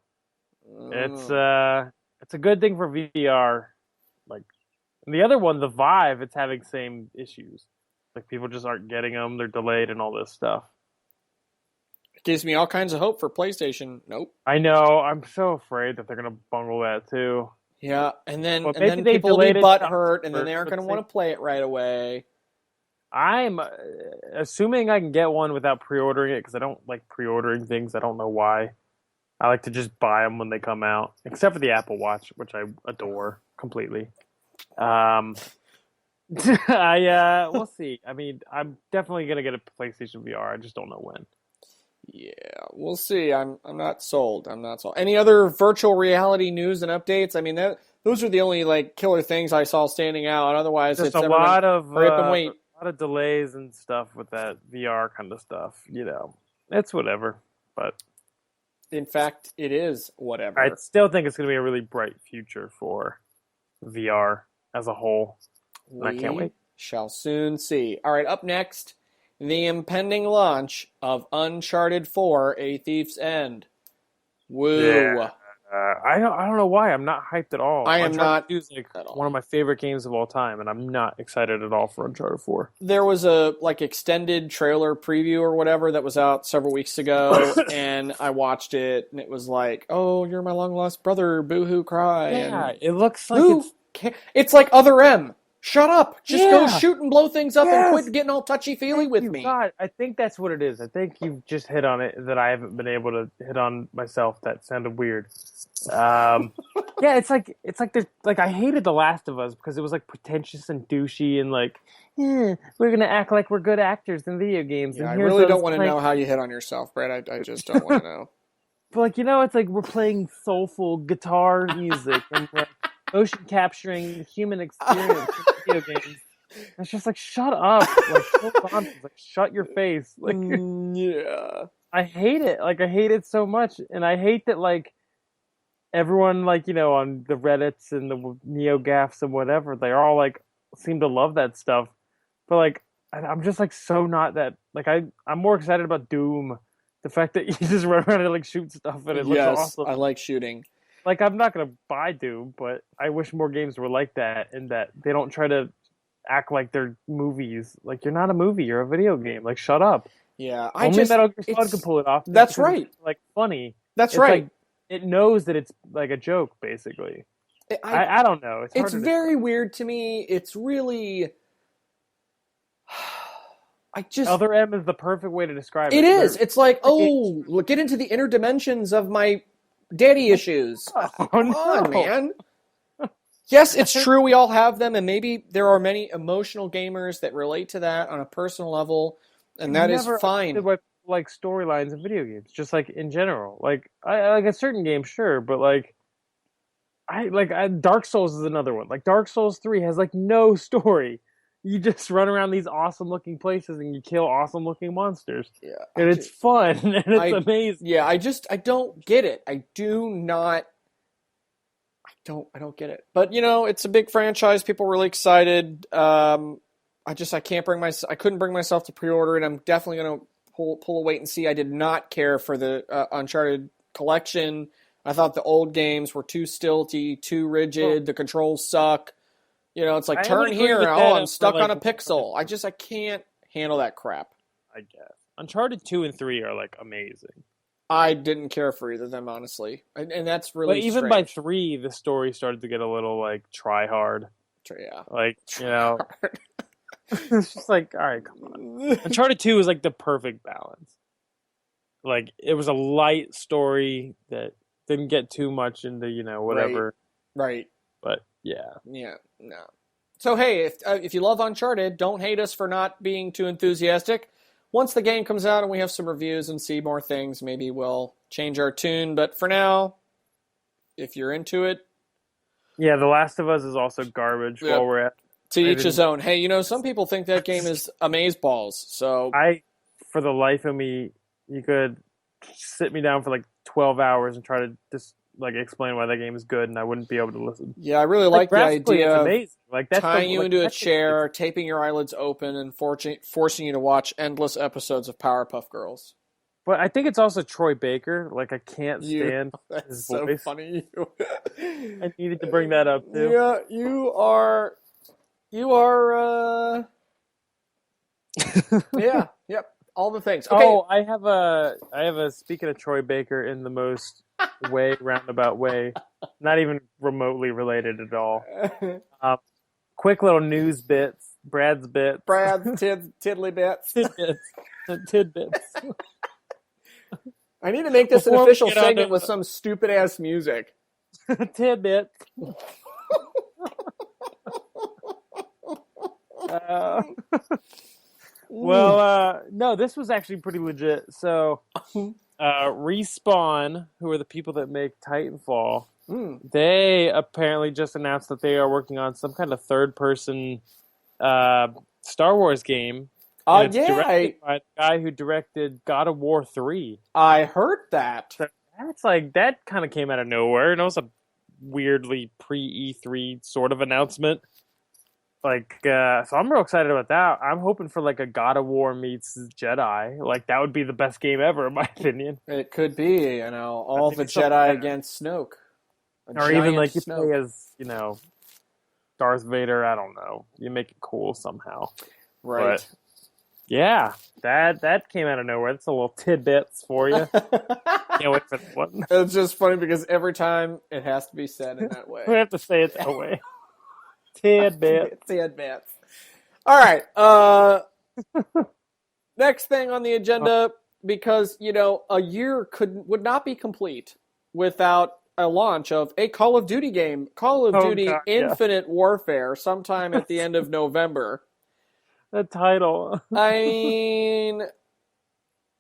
It's a good thing for VR. Like, and the other one, the Vive, it's having same issues. Like, people just aren't getting them; they're delayed and all this stuff. It gives me all kinds of hope for PlayStation. Nope. I know. I'm so afraid that they're gonna bungle that too. Yeah, and then people will be butthurt, and then they aren't going to want to play it right away. I'm assuming I can get one without pre-ordering it because I don't like pre-ordering things. I don't know why. I like to just buy them when they come out, except for the Apple Watch, which I adore completely. We'll see. I mean, I'm definitely gonna get a PlayStation VR. I just don't know when. Yeah, we'll see. I'm not sold. Any other virtual reality news and updates? I mean, those are the only killer things I saw standing out. Otherwise, just it's a lot of hurry up and wait. A lot of delays and stuff with that VR kind of stuff. It's whatever. But in fact, it is whatever. I still think it's going to be a really bright future for VR as a whole. And I can't wait. Shall soon see. All right, up next, the impending launch of Uncharted 4: A Thief's End. Woo. Yeah. I don't know why I'm not hyped at all. I am not. It's one of my favorite games of all time, and I'm not excited at all for Uncharted 4. There was a extended trailer preview or whatever that was out several weeks ago, and I watched it, and it was like, "Oh, you're my long lost brother, boo-hoo, cry." Yeah, it looks like it's like Other M. Shut up! Just go shoot and blow things up and quit getting all touchy-feely with me. God, I think that's what it is. I think you've just hit on it that I haven't been able to hit on myself. That sounded weird. Yeah, it's like there's I hated The Last of Us because it was pretentious and douchey and we're gonna act like we're good actors in video games. Yeah, and I really don't want to know how you hit on yourself, Brett. I just don't want to know. But it's like we're playing soulful guitar music and motion capturing the human experience in video games. It's just shut up. Shut your face. Yeah. I hate it. I hate it so much. And I hate that everyone on the Reddits and the NeoGAFs and whatever, they all seem to love that stuff. But I'm just so not that I'm more excited about Doom. The fact that you just run around and shoot stuff and it looks awesome. I like shooting. I'm not gonna buy Doom, but I wish more games were like that, and that they don't try to act like they're movies. You're not a movie, you're a video game. Shut up. Yeah, Only Metal Gear Solid can pull it off. That's right. It's, funny. That's right. It knows that it's a joke, basically. I don't know. It's very weird to me. It's really. Other M is the perfect way to describe it. It is. It's get into the inner dimensions of my daddy issues. Come on, man. Yes, it's true. We all have them, and maybe there are many emotional gamers that relate to that on a personal level, and that is fine. Like storylines in video games, just in general. I like a certain game, sure, but Dark Souls is another one. Dark Souls 3 has no story. You just run around these awesome looking places and you kill awesome looking monsters. Yeah. And it's fun and it's amazing. Yeah, I don't get it. I don't get it. But it's a big franchise. People are really excited. I couldn't bring myself to pre-order it. I'm definitely going to pull a wait and see. I did not care for the Uncharted collection. I thought the old games were too stilty, too rigid. The controls suck. It's like, turn here, and I'm stuck on a pixel. I can't handle that crap. I guess. Uncharted 2 and 3 are, like, amazing. I didn't care for either of them, honestly. And that's really strange. But even by 3, the story started to get a little, like, try-hard. Yeah. Like, it's just like, all right, come on. Uncharted 2 was, like, the perfect balance. Like, it was a light story that didn't get too much into, whatever. Right. But, yeah. Yeah, no. So, hey, if you love Uncharted, don't hate us for not being too enthusiastic. Once the game comes out and we have some reviews and see more things, maybe we'll change our tune. But for now, if you're into it... Yeah, The Last of Us is also garbage while we're at... To each his own. Hey, some people think that game is amazeballs, so... For the life of me, you could sit me down for like 12 hours and try to just like explain why that game is good, and I wouldn't be able to listen. Yeah, I really like the idea it's amazing. Like, that's tying you into a chair, taping your eyelids open, and forcing you to watch endless episodes of Powerpuff Girls. But I think it's also Troy Baker. Like, I can't stand his so voice. Funny. I needed to bring that up too. Yeah, you are. Yeah. Yep. All the things. Okay. Oh, I have a. Speaking of Troy Baker, in the most roundabout way, not even remotely related at all. Quick little news bits. Brad's bits. Tiddly bits. Tidbits. I need to make this an official segment with some stupid ass music. Tidbit. No, this was actually pretty legit. So, Respawn, who are the people that make Titanfall, they apparently just announced that they are working on some kind of third-person Star Wars game. Directed by the guy who directed God of War 3. I heard that. So that kind of came out of nowhere, and it was a weirdly pre-E3 sort of announcement. So I'm real excited about that. I'm hoping for like a God of War meets Jedi. Like, that would be the best game ever, in my opinion. It could be, all the Jedi against Snoke. Or even like you play as, Darth Vader. I don't know. You make it cool somehow. Right. But, yeah, that came out of nowhere. That's a little tidbits for you. Can't wait for that one. It's just funny because every time it has to be said in that way. We have to say it that way. Tidbits. All right. Next thing on the agenda, because a year would not be complete without a launch of a Call of Duty game, Call of Duty Infinite Warfare, sometime at the end of November. The title. I mean,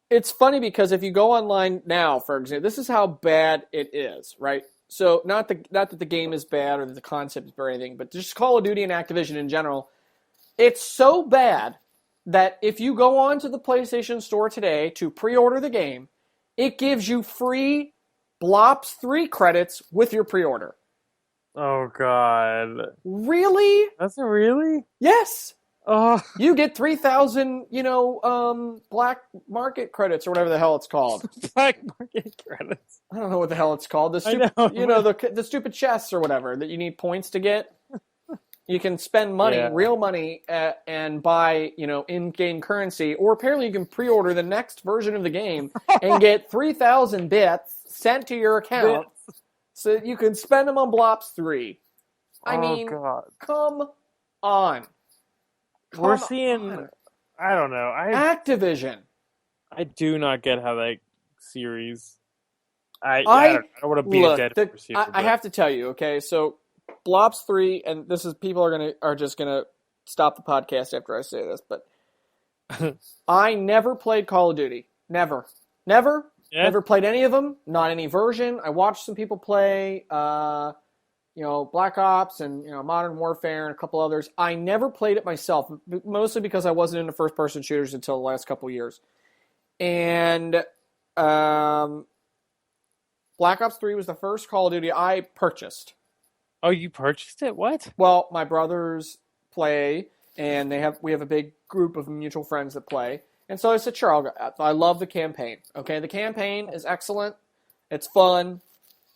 it's funny because if you go online now, for example, this is how bad it is, right? So not that the game is bad or that the concept is bad or anything, but just Call of Duty and Activision in general, it's so bad that if you go onto the PlayStation Store today to pre-order the game, it gives you free Blops 3 credits with your pre-order. Oh, God. Really? That's really? Yes. Oh. You get 3,000, black market credits or whatever the hell it's called. Black market credits. I don't know what the hell it's called. The stupid chests or whatever that you need points to get. You can spend money, real money, and buy, in-game currency. Or apparently you can pre-order the next version of the game and get 3,000 bits sent to your account so that you can spend them on Blops 3. I mean, come on. We're seeing, I don't know. Activision. I do not get how that series. I don't want to be a dead horse here. I have to tell you, okay? So, Blops 3, and this is people are just gonna stop the podcast after I say this, but I never played Call of Duty. Never. Yeah. Never played any of them. Not any version. I watched some people play. Black Ops and Modern Warfare and a couple others. I never played it myself, mostly because I wasn't into first-person shooters until the last couple years. And Black Ops 3 was the first Call of Duty I purchased. Oh, you purchased it? What? Well, my brothers play, and we have a big group of mutual friends that play. And so I said, sure, I'll go. I love the campaign. Okay, the campaign is excellent. It's fun.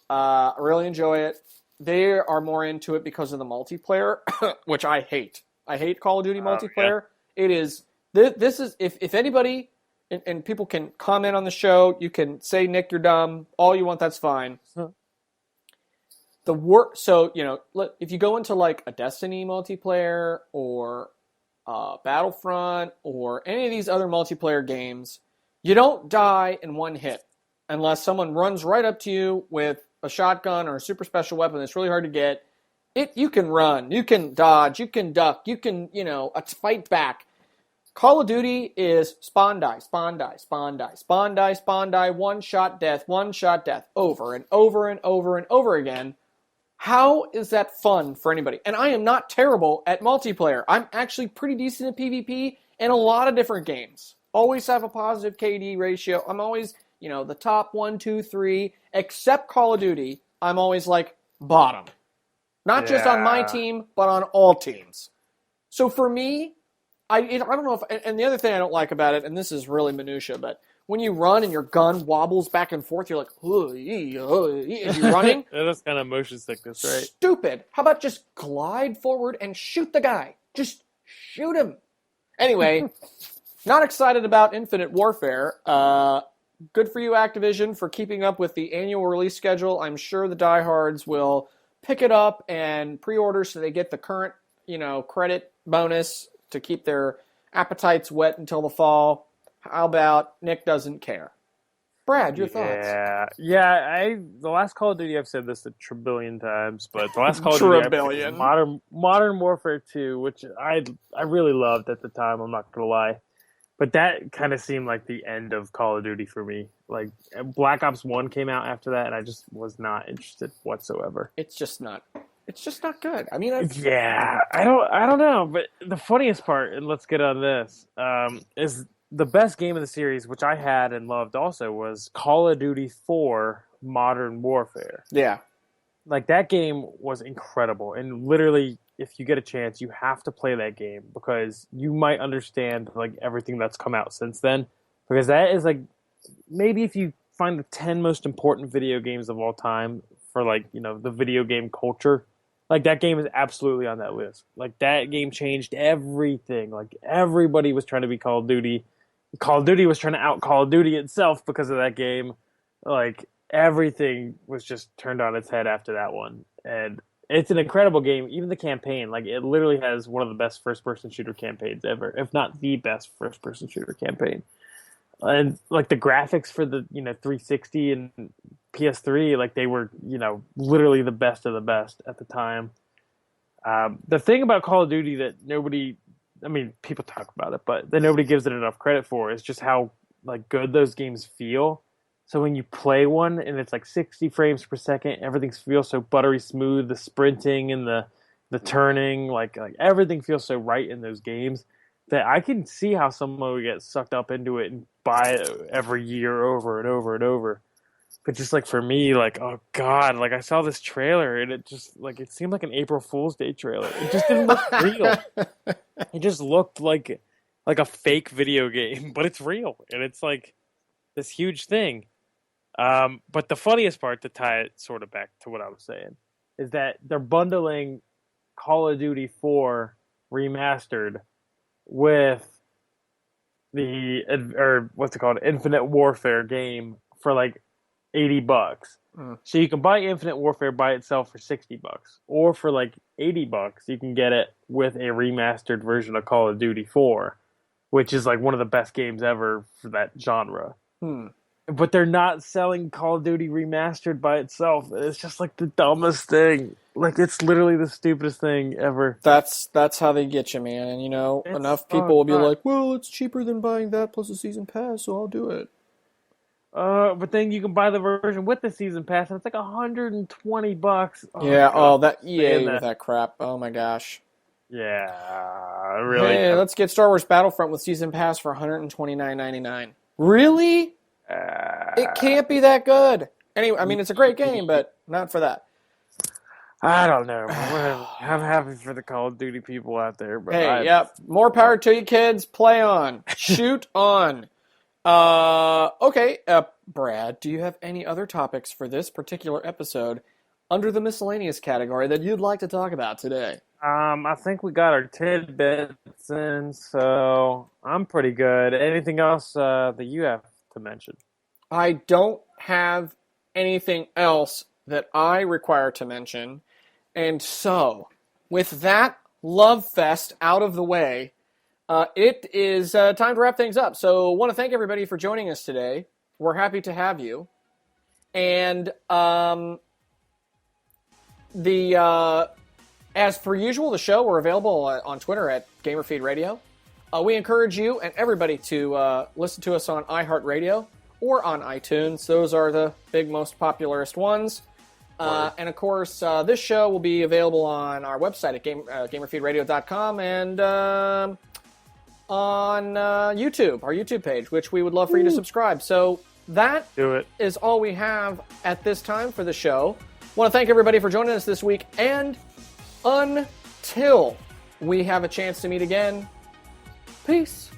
I really enjoy it. They are more into it because of the multiplayer, which I hate. I hate Call of Duty multiplayer. Yeah. It is this is if anybody and people can comment on the show, you can say Nick, you're dumb, all you want, that's fine. So if you go into like a Destiny multiplayer or Battlefront or any of these other multiplayer games, you don't die in one hit unless someone runs right up to you with a shotgun or a super special weapon that's really hard to get. You can run, you can dodge, you can duck, you can, fight back. Call of Duty is spawn die, spawn die, spawn die, spawn die, spawn die, one shot death, over and over and over and over again. How is that fun for anybody? And I am not terrible at multiplayer. I'm actually pretty decent at PvP in a lot of different games. Always have a positive KD ratio. I'm always, the top 1, 2, 3, except Call of Duty. I'm always like bottom. Not just on my team, but on all teams. So for me, I don't know if, and the other thing I don't like about it, and this is really minutia, but when you run and your gun wobbles back and forth, you're like, and you're running. That's kind of motion sickness, right? Stupid. How about just glide forward and shoot the guy? Just shoot him. Anyway, not excited about Infinite Warfare. Good for you, Activision, for keeping up with the annual release schedule. I'm sure the diehards will pick it up and pre-order so they get the current, credit bonus to keep their appetites wet until the fall. How about Nick doesn't care? Brad, your thoughts? Yeah. The last Call of Duty, I've said this a trillion times, but the last Call of Duty, Modern Warfare 2, which I really loved at the time. I'm not gonna lie, but that kind of seemed like the end of Call of Duty for me. Like Black Ops 1 came out after that, and I just was not interested whatsoever. It's just not good. I mean, I don't know. But the funniest part, and let's get on this, is the best game of the series, which I had and loved also, was Call of Duty 4 Modern Warfare. Yeah. Like, that game was incredible. And literally, if you get a chance, you have to play that game because you might understand, like, everything that's come out since then. Because that is, like, maybe if you find the 10 most important video games of all time for, like, the video game culture, like, that game is absolutely on that list. Like, that game changed everything. Like, everybody was trying to be Call of Duty. Call of Duty was trying to out Call of Duty itself because of that game. Like, everything was just turned on its head after that one. And it's an incredible game. Even the campaign, like, it literally has one of the best first-person shooter campaigns ever, if not the best first-person shooter campaign. And, like, the graphics for the, 360 and PS3, like, they were, literally the best of the best at the time. The thing about Call of Duty that people talk about it, but that nobody gives it enough credit for is just how, like, good those games feel. So when you play one and it's like 60 frames per second, everything feels so buttery smooth, the sprinting and the turning, like everything feels so right in those games that I can see how someone would get sucked up into it and buy it every year over and over and over. But just like for me, like, oh God, like I saw this trailer and it just like, it seemed like an April Fool's Day trailer. It just didn't look real. It just looked like a fake video game, but it's real. And it's like this huge thing. But the funniest part, to tie it sort of back to what I was saying, is that they're bundling Call of Duty 4 Remastered with Infinite Warfare game for like $80. So you can buy Infinite Warfare by itself for $60, or for like $80 you can get it with a remastered version of Call of Duty 4, which is like one of the best games ever for that genre. But they're not selling Call of Duty Remastered by itself. It's just like the dumbest thing. Like, it's literally the stupidest thing ever. That's how they get you, man. And enough people will be like, well, it's cheaper than buying that plus a season pass, so I'll do it. But then you can buy the version with the season pass, and it's like $120. That EA with that crap. Oh my gosh. Yeah, really. Hey, let's get Star Wars Battlefront with season pass for $129.99. Really? It can't be that good. Anyway, I mean, it's a great game, but not for that. I don't know. I'm happy for the Call of Duty people out there, but Hey, yep. More power to you, kids. Play on. Shoot on. Okay, Brad, do you have any other topics for this particular episode under the miscellaneous category that you'd like to talk about today? I think we got our tidbits in, so I'm pretty good. Anything else that you have to mention? I don't have anything else that I require to mention. And so, with that love fest out of the way, it is time to wrap things up. So, I want to thank everybody for joining us today. We're happy to have you. And as per usual, the show, we're available on Twitter at GamerFeed Radio. We encourage you and everybody to listen to us on iHeartRadio or on iTunes. Those are the big, most popularist ones. And of course, this show will be available on our website at gamerfeedradio.com and on YouTube, our YouTube page, which we would love for you to subscribe. So that is all we have at this time for the show. I want to thank everybody for joining us this week, and until we have a chance to meet again, peace.